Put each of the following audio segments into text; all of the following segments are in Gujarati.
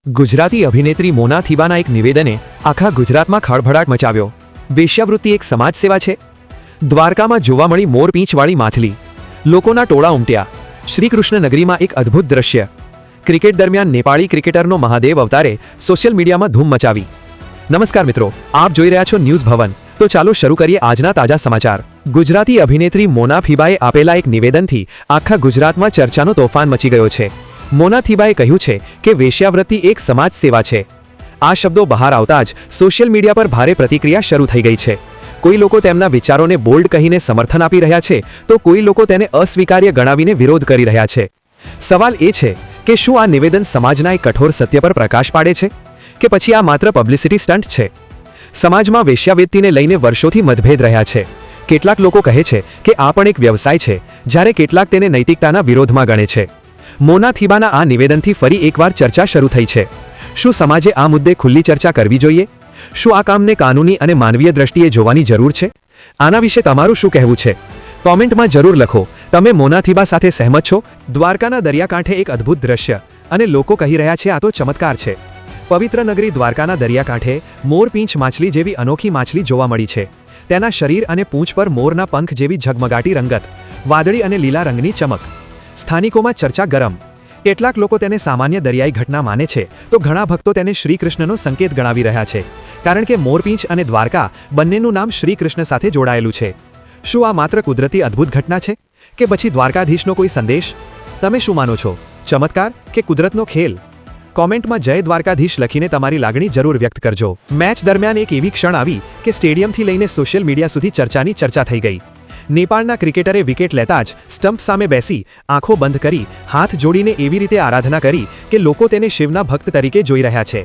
ગુજરાતી અભિનેત્રી મોના થીબાના એક નિવેદને આખા ગુજરાતમાં ખળભળાટ મચાવ્યો। વેશ્યાવૃત્તિ એક સમાજ સેવા છે? દ્વારકામાં જોવા મળી મોરપીંછવાળી માછલી, લોકોના ટોળા ઉમટ્યા। શ્રીકૃષ્ણ નગરીમાં એક અદ્ભુત દ્રશ્ય। ક્રિકેટ દરમિયાન નેપાળી ક્રિકેટરનો મહાદેવ અવતારે સોશિયલ મીડિયામાં ધૂમ મચાવી। નમસ્કાર મિત્રો, આપ જોઈ રહ્યા છો ન્યૂઝ ભવન। તો ચાલો શરૂ કરીએ આજના તાજા સમાચાર। ગુજરાતી અભિનેત્રી મોના થીબાએ આપેલા એક નિવેદનથી આખા ગુજરાતમાં ચર્ચાનો તોફાન મચી ગયો છે। મોના થીબાએ કહ્યું છે કે વેશ્યાવૃત્તિ એક સમાજ સેવા છે। આ શબ્દો બહાર આવતા જ સોશિયલ મીડિયા પર ભારે પ્રતિક્રિયા શરૂ થઈ ગઈ છે। કોઈ લોકો તેમના વિચારોને બોલ્ડ કહીને સમર્થન આપી રહ્યા છે, તો કોઈ લોકો તેને અસ્વીકાર્ય ગણાવીને વિરોધ કરી રહ્યા છે। સવાલ એ છે કે શું આ નિવેદન સમાજના એક કઠોર સત્ય પર પ્રકાશ પાડે છે, કે પછી આ માત્ર પબ્લિસિટી સ્ટન્ટ છે? સમાજમાં વેશ્યાવૃત્તિને લઈને વર્ષોથી મતભેદ રહ્યા છે। કેટલાક લોકો કહે છે કે આ પણ એક વ્યવસાય છે, જ્યારે કેટલાક તેને નૈતિકતાના વિરોધમાં ગણે છે। મોના થીબાના આ નિવેદનથી ફરી એકવાર ચર્ચા શરૂ થઈ છે। શું સમાજે આ મુદ્દે ખુલ્લી ચર્ચા કરવી જોઈએ? શું આ કામને કાનૂની અને માનવીય દ્રષ્ટિએ જોવાની જરૂર છે? આના વિશે તમારું શું કહેવું છે? કોમેન્ટમાં જરૂર લખો। તમે મોના થીબા સાથે સહેમત છો? દ્વારકાના દરિયાકાંઠે એક અદ્ભુત દ્રશ્ય, અને લોકો કહી રહ્યા છે આ તો ચમત્કાર છે। પવિત્ર નગરી દ્વારકાના દરિયાકાંઠે મોરપીંછ માછલી જેવી અનોખી માછલી જોવા મળી છે। તેના શરીર અને પૂંછ પર મોરના પંખ જેવી ઝગમગાટી રંગત, વાદળી અને લીલા રંગની ચમક। સ્થાનિકોમાં ચર્ચા ગરમ। કેટલાક લોકો તેને સામાન્ય દરિયાઈ ઘટના માને છે, તો ઘણા ભક્તો તેને શ્રીકૃષ્ણનો સંકેત ગણાવી રહ્યા છે, કારણ કે મોરપીંછ અને દ્વારકા બંનેનું નામ શ્રીકૃષ્ણ સાથે જોડાયેલું છે। શું આ માત્ર કુદરતી અદ્ભુત ઘટના છે, કે પછી દ્વારકાધીશનો કોઈ સંદેશ? તમે શું માનો છો? ચમત્કાર કે કુદરતનો ખેલ? કોમેન્ટમાં જય દ્વારકાધીશ લખીને તમારી લાગણી જરૂર વ્યક્ત કરજો। મેચ દરમિયાન એક એવી ક્ષણ આવી કે સ્ટેડિયમથી લઈને સોશિયલ મીડિયા સુધી ચર્ચાની ચર્ચા થઈ ગઈ। નેપાળના ક્રિકેટરે વિકેટ લેતા જ સ્ટમ્પ સામે બેસી આંખો બંધ કરી હાથ જોડીને એવી રીતે આરાધના કરી કે લોકો તેને શિવના ભક્ત તરીકે જોઈ રહ્યા છે।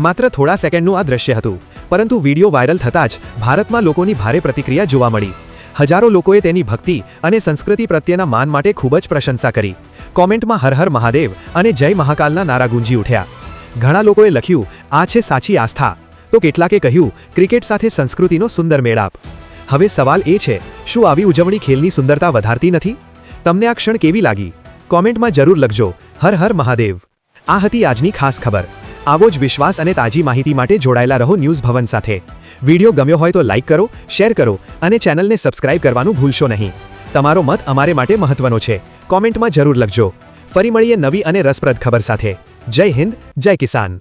માત્ર થોડા સેકન્ડનું આ દ્રશ્ય હતું, પરંતુ વિડીયો વાયરલ થતાં જ ભારતમાં લોકોની ભારે પ્રતિક્રિયા જોવા મળી। હજારો લોકોએ તેની ભક્તિ અને સંસ્કૃતિ પ્રત્યેના માન માટે ખૂબ જ પ્રશંસા કરી। કોમેન્ટમાં હર હર મહાદેવ અને જય મહાકાલના નારા ગુંજી ઉઠ્યા। ઘણા લોકોએ લખ્યું, આ છે સાચી આસ્થા, તો કેટલાકે કહ્યું, ક્રિકેટ સાથે સંસ્કૃતિનો સુંદર મેળાપ। હવે સવાલ એ છે, શું આવી ઉજવણી ખેલની સુંદરતા વધારતી નથી? તમને આ ક્ષણ કેવી લાગી? કોમેન્ટમાં જરૂર લખજો। હર હર મહાદેવ। આ હતી આજની ખાસ ખબર। આવો જ વિશ્વાસ અને તાજી માહિતી માટે જોડાયેલા રહો ન્યૂઝ ભવન સાથે। વિડીયો ગમ્યો હોય તો લાઇક કરો, શેર કરો અને ચેનલને સબસ્ક્રાઇબ કરવાનું ભૂલશો નહીં। તમારો મત અમારે માટે મહત્વનો છે। કોમેન્ટમાં જરૂર લખજો। ફરી મળીએ નવી અને રસપ્રદ ખબર સાથે। જય હિન્દ, જય કિસાન।